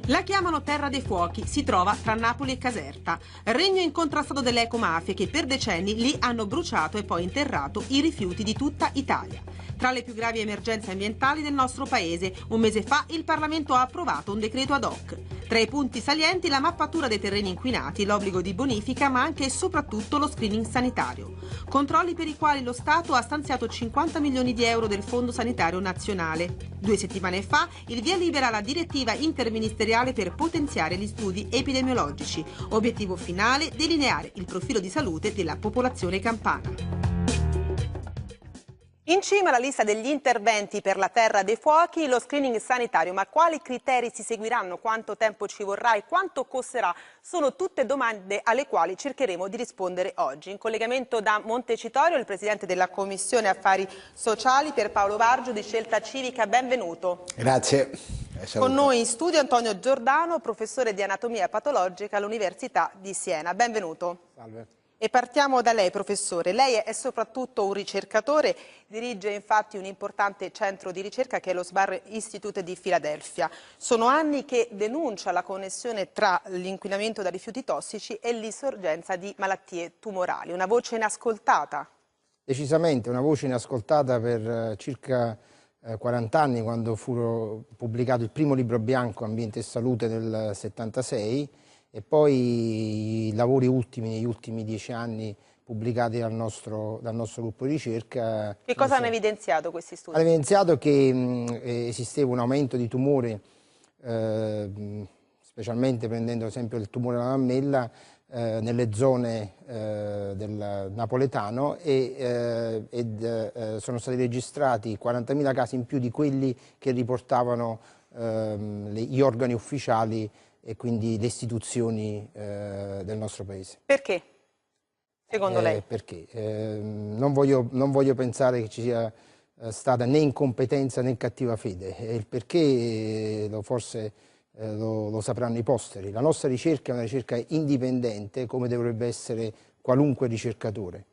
La chiamano Terra dei Fuochi, si trova tra Napoli e Caserta, regno incontrastato delle ecomafie che per decenni lì hanno bruciato e poi interrato i rifiuti di tutta Italia. Tra le più gravi emergenze ambientali del nostro paese, un mese fa il Parlamento ha approvato un decreto ad hoc. Tra i punti salienti la mappatura dei terreni inquinati, l'obbligo di bonifica, ma anche e soprattutto lo screening sanitario. Controlli per i quali lo Stato ha stanziato 50 milioni di euro del Fondo Sanitario Nazionale. 2 settimane fa il via libera alla direttiva interministeriale per potenziare gli studi epidemiologici. Obiettivo finale: delineare il profilo di salute della popolazione campana. In cima alla lista degli interventi per la Terra dei Fuochi, lo screening sanitario. Ma quali criteri si seguiranno? Quanto tempo ci vorrà e quanto costerà? Sono tutte domande alle quali cercheremo di rispondere oggi. In collegamento da Montecitorio il Presidente della Commissione Affari Sociali, Pierpaolo Vargio di Scelta Civica. Benvenuto. Grazie. Con noi in studio Antonio Giordano, professore di anatomia patologica all'Università di Siena. Benvenuto. Salve. E partiamo da lei, professore. Lei è soprattutto un ricercatore, dirige infatti un importante centro di ricerca che è lo SBAR Institute di Filadelfia. Sono anni che denuncia la connessione tra l'inquinamento da rifiuti tossici e l'insorgenza di malattie tumorali. Una voce inascoltata? Decisamente una voce inascoltata per circa 40 anni, quando fu pubblicato il primo libro bianco Ambiente e Salute nel 76, e poi i lavori ultimi, negli ultimi 10 anni, pubblicati dal nostro gruppo di ricerca. Che cosa hanno evidenziato questi studi? Hanno evidenziato che esisteva un aumento di tumore, specialmente prendendo ad esempio il tumore alla mammella, nelle zone del napoletano, sono stati registrati 40.000 casi in più di quelli che riportavano gli organi ufficiali e quindi le istituzioni del nostro paese. Perché? Secondo lei? Perché? Non voglio pensare che ci sia stata né incompetenza né cattiva fede, e il perché forse lo sapranno i posteri. La nostra ricerca è una ricerca indipendente, come dovrebbe essere qualunque ricercatore,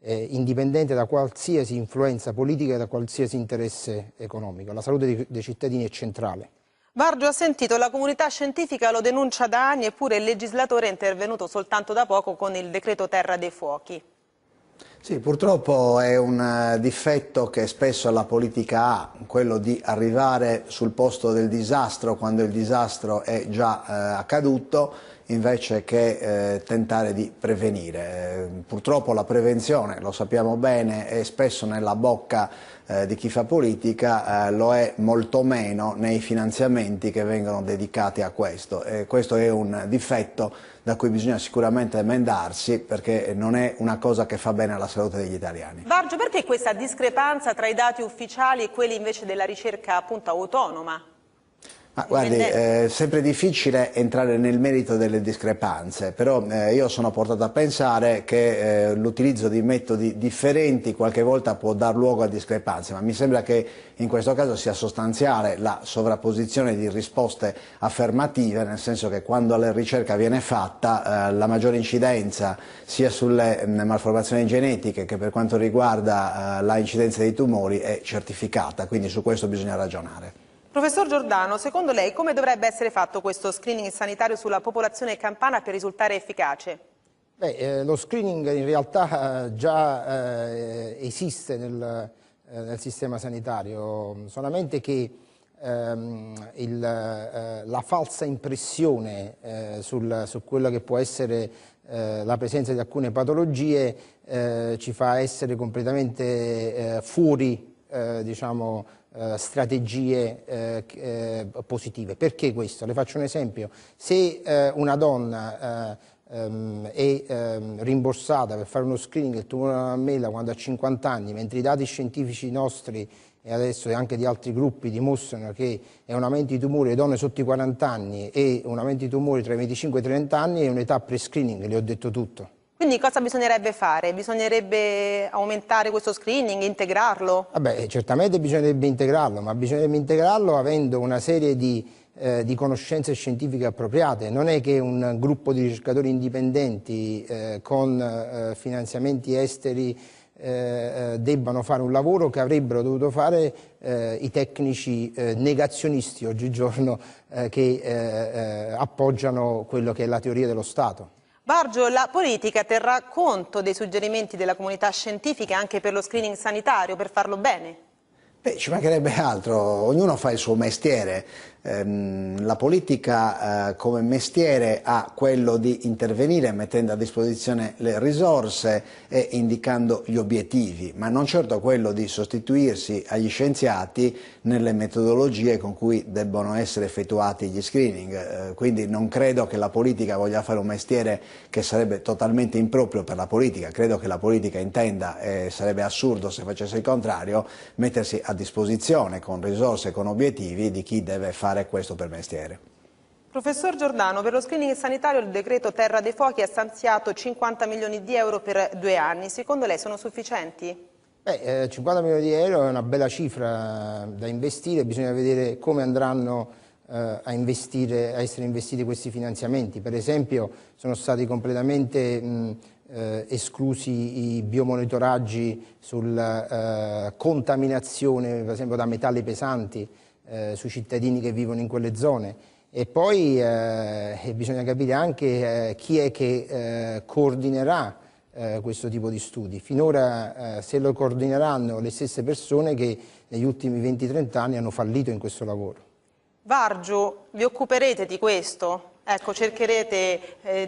indipendente da qualsiasi influenza politica e da qualsiasi interesse economico. La salute dei cittadini è centrale. Vargio ha sentito, la comunità scientifica lo denuncia da anni, eppure il legislatore è intervenuto soltanto da poco con il decreto Terra dei Fuochi. Sì, purtroppo è un difetto che spesso la politica ha, quello di arrivare sul posto del disastro quando il disastro è già accaduto, invece che tentare di prevenire. Purtroppo la prevenzione, lo sappiamo bene, è spesso nella bocca di chi fa politica, lo è molto meno nei finanziamenti che vengono dedicati a questo. Questo è un difetto da cui bisogna sicuramente emendarsi, perché non è una cosa che fa bene alla salute degli italiani. Vargio, perché questa discrepanza tra i dati ufficiali e quelli invece della ricerca appunto autonoma? Ma guardi, è sempre difficile entrare nel merito delle discrepanze, però io sono portato a pensare che l'utilizzo di metodi differenti qualche volta può dar luogo a discrepanze, ma mi sembra che in questo caso sia sostanziale la sovrapposizione di risposte affermative, nel senso che quando la ricerca viene fatta la maggiore incidenza sia sulle malformazioni genetiche che per quanto riguarda la incidenza dei tumori è certificata, quindi su questo bisogna ragionare. Professor Giordano, secondo lei come dovrebbe essere fatto questo screening sanitario sulla popolazione campana per risultare efficace? Lo screening in realtà già esiste nel sistema sanitario, solamente che la falsa impressione su quello che può essere la presenza di alcune patologie ci fa essere completamente fuori, diciamo, strategie positive. Perché questo? Le faccio un esempio. Se una donna è rimborsata per fare uno screening del tumore alla mammella quando ha 50 anni, mentre i dati scientifici nostri e adesso anche di altri gruppi dimostrano che è un aumento di tumori delle donne sotto i 40 anni e un aumento di tumori tra i 25 e i 30 anni, è un'età pre-screening, le ho detto tutto. Quindi cosa bisognerebbe fare? Bisognerebbe aumentare questo screening, integrarlo? Vabbè, certamente bisognerebbe integrarlo, ma bisognerebbe integrarlo avendo una serie di conoscenze scientifiche appropriate. Non è che un gruppo di ricercatori indipendenti con finanziamenti esteri debbano fare un lavoro che avrebbero dovuto fare i tecnici negazionisti oggigiorno che appoggiano quello che è la teoria dello Stato. Bargio, la politica terrà conto dei suggerimenti della comunità scientifica anche per lo screening sanitario, per farlo bene? Beh, ci mancherebbe altro, ognuno fa il suo mestiere. La politica come mestiere ha quello di intervenire mettendo a disposizione le risorse e indicando gli obiettivi, ma non certo quello di sostituirsi agli scienziati nelle metodologie con cui debbono essere effettuati gli screening. Quindi non credo che la politica voglia fare un mestiere che sarebbe totalmente improprio per la politica, credo che la politica intenda, e sarebbe assurdo se facesse il contrario, mettersi a disposizione con risorse e con obiettivi di chi deve fare questo per mestiere. Professor Giordano, per lo screening sanitario il decreto Terra dei Fuochi ha stanziato 50 milioni di euro per 2 anni. Secondo lei sono sufficienti? 50 milioni di euro è una bella cifra da investire, bisogna vedere come andranno a essere investiti questi finanziamenti. Per esempio sono stati completamente esclusi i biomonitoraggi sulla contaminazione, per esempio da metalli pesanti, sui cittadini che vivono in quelle zone, e poi bisogna capire anche chi è che coordinerà questo tipo di studi. Finora se lo coordineranno le stesse persone che negli ultimi 20-30 anni hanno fallito in questo lavoro. Bargio, vi occuperete di questo? Ecco, cercherete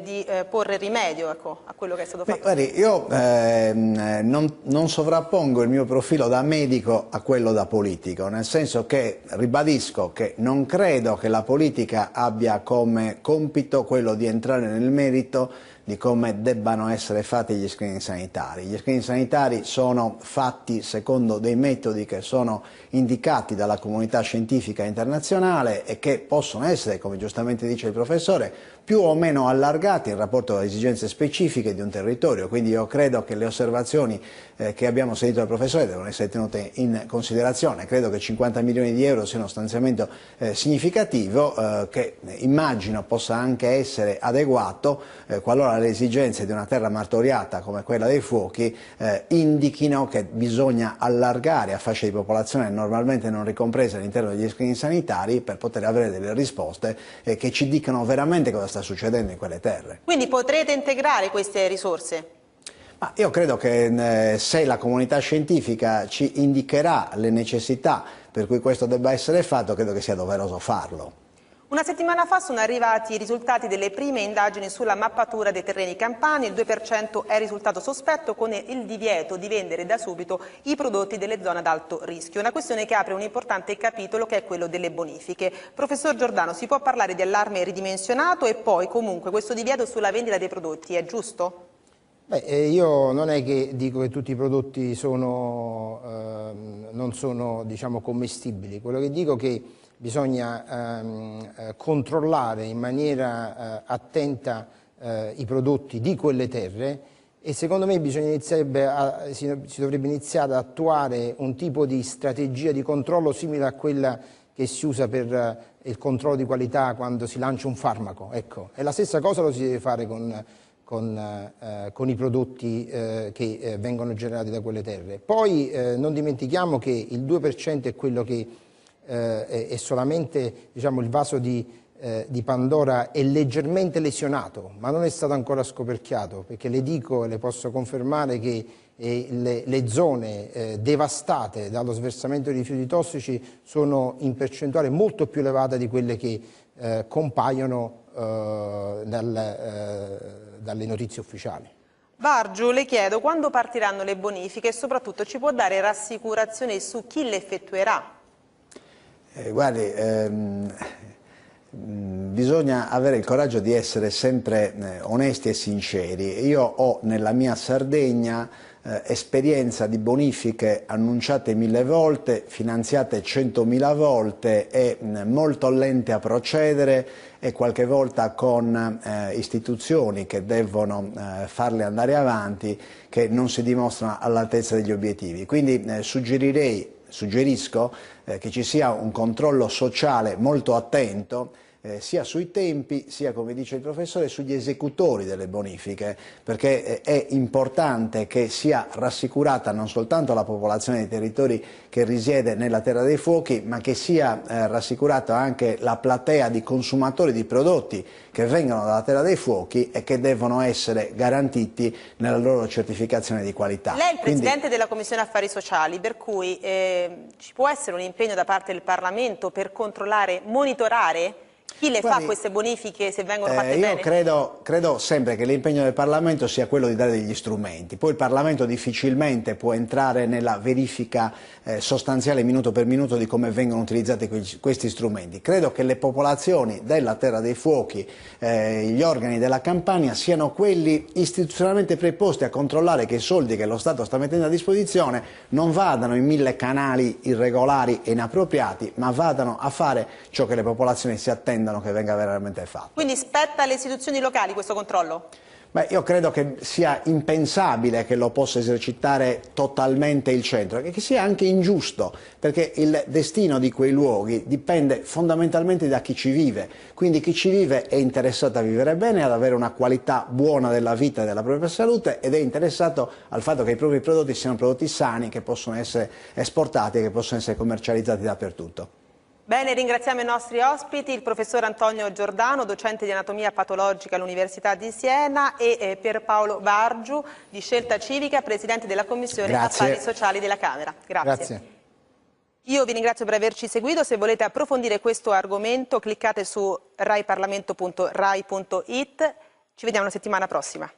di porre rimedio, ecco, a quello che è stato fatto? Guardi, io non sovrappongo il mio profilo da medico a quello da politico, nel senso che ribadisco che non credo che la politica abbia come compito quello di entrare nel merito di come debbano essere fatti gli screening sanitari. Gli screening sanitari sono fatti secondo dei metodi che sono indicati dalla comunità scientifica internazionale e che possono essere, come giustamente dice il professore, più o meno allargati in rapporto alle esigenze specifiche di un territorio. Quindi io credo che le osservazioni che abbiamo sentito dal professore devono essere tenute in considerazione. Credo che 50 milioni di euro sia uno stanziamento significativo che immagino possa anche essere adeguato qualora le esigenze di una terra martoriata come quella dei fuochi indichino che bisogna allargare a fasce di popolazione normalmente non ricomprese all'interno degli screening sanitari per poter avere delle risposte che ci dicano veramente cosa sta succedendo in quelle terre. Quindi potrete integrare queste risorse? Ma io credo che se la comunità scientifica ci indicherà le necessità per cui questo debba essere fatto, credo che sia doveroso farlo. Una settimana fa sono arrivati i risultati delle prime indagini sulla mappatura dei terreni campani. Il 2% è risultato sospetto, con il divieto di vendere da subito i prodotti delle zone ad alto rischio. Una questione che apre un importante capitolo, che è quello delle bonifiche. Professor Giordano, si può parlare di allarme ridimensionato e poi comunque questo divieto sulla vendita dei prodotti è giusto? Io non è che dico che tutti i prodotti non sono, diciamo, commestibili. Quello che dico è che bisogna controllare in maniera attenta i prodotti di quelle terre, e secondo me si dovrebbe iniziare ad attuare un tipo di strategia di controllo simile a quella che si usa per il controllo di qualità quando si lancia un farmaco. Ecco, e la stessa cosa lo si deve fare con i prodotti che vengono generati da quelle terre. Poi non dimentichiamo che il 2% è quello che è solamente, diciamo, il vaso di Pandora è leggermente lesionato, ma non è stato ancora scoperchiato, perché le dico e le posso confermare che le zone devastate dallo sversamento di rifiuti tossici sono in percentuale molto più elevata di quelle che compaiono dalle notizie ufficiali. Bargio, le chiedo quando partiranno le bonifiche e soprattutto ci può dare rassicurazione su chi le effettuerà? Guardi, bisogna avere il coraggio di essere sempre onesti e sinceri. Io ho nella mia Sardegna esperienza di bonifiche annunciate 1000 volte, finanziate 100.000 volte e molto lente a procedere, e qualche volta con istituzioni che devono farle andare avanti, che non si dimostrano all'altezza degli obiettivi. Quindi suggerisco che ci sia un controllo sociale molto attento sia sui tempi, sia, come dice il professore, sugli esecutori delle bonifiche, perché è importante che sia rassicurata non soltanto la popolazione dei territori che risiede nella Terra dei Fuochi, ma che sia rassicurata anche la platea di consumatori di prodotti che vengono dalla Terra dei Fuochi e che devono essere garantiti nella loro certificazione di qualità. Lei è il Presidente della Commissione Affari Sociali, per cui ci può essere un impegno da parte del Parlamento per controllare, monitorare chi le fa queste bonifiche, se vengono fatte bene? Io credo sempre che l'impegno del Parlamento sia quello di dare degli strumenti. Poi il Parlamento difficilmente può entrare nella verifica sostanziale minuto per minuto di come vengono utilizzati questi strumenti. Credo che le popolazioni della Terra dei Fuochi, gli organi della Campania siano quelli istituzionalmente preposti a controllare che i soldi che lo Stato sta mettendo a disposizione non vadano in 1000 canali irregolari e inappropriati, ma vadano a fare ciò che le popolazioni si attendono che venga veramente fatto. Quindi spetta alle istituzioni locali questo controllo? Beh, io credo che sia impensabile che lo possa esercitare totalmente il centro e che sia anche ingiusto, perché il destino di quei luoghi dipende fondamentalmente da chi ci vive, quindi chi ci vive è interessato a vivere bene, ad avere una qualità buona della vita e della propria salute ed è interessato al fatto che i propri prodotti siano prodotti sani, che possono essere esportati e che possono essere commercializzati dappertutto. Bene, ringraziamo i nostri ospiti, il professor Antonio Giordano, docente di anatomia patologica all'Università di Siena, e Pierpaolo Bargiu, di Scelta Civica, presidente della Commissione Affari Sociali della Camera. Grazie. Io vi ringrazio per averci seguito. Se volete approfondire questo argomento, cliccate su raiparlamento.rai.it. Ci vediamo la settimana prossima.